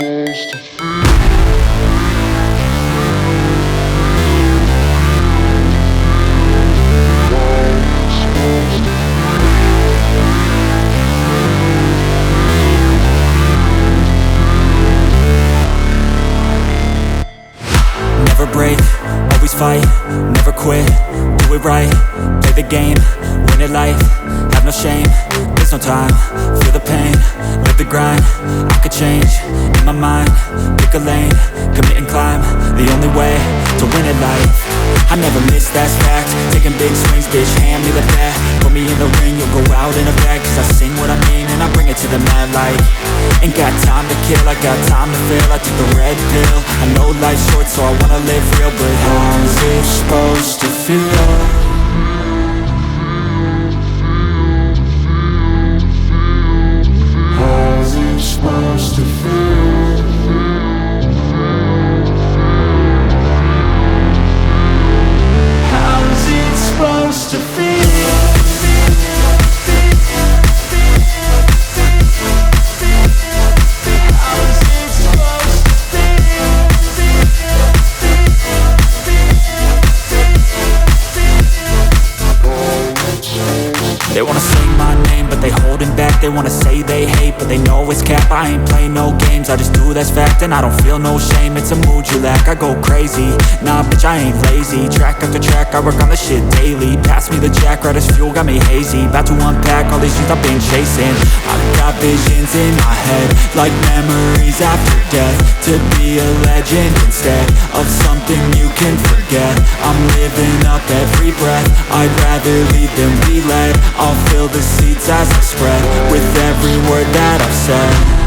Never break, always fight, never quit, do it right, play the game, win it life, have no shame, there's no time, feel the pain, live the grind, I could change, in my mind, pick a lane, commit and climb, the only way to win at life. I never miss, that's fact, taking big swings, bitch, hand me the bat, put me in the ring, you'll go out in a bag, cause I sing what I mean and I bring it to the mad light. Ain't got time to kill, I got time to feel, I took the red pill, I know life's short so I wanna live real, but how's it supposed to feel? How's it supposed to feel? How's it supposed to feel? They wanna say my name, but they holding back. They wanna say they hate, but they know it's cap. I ain't play no games, I just do that's fact. And I don't feel no shame, it's a mood you lack. I go crazy, nah bitch I ain't lazy. Track after track, I work on this shit daily. Pass me the jack, right as fuel, got me hazy. About to unpack all these things I've been chasing. I've got visions in my head, like memories after death. To be a legend instead of something you can forget. I'm living up every breath, I'd rather lead than be led. I'll fill the seats as I spread with every word that I've said.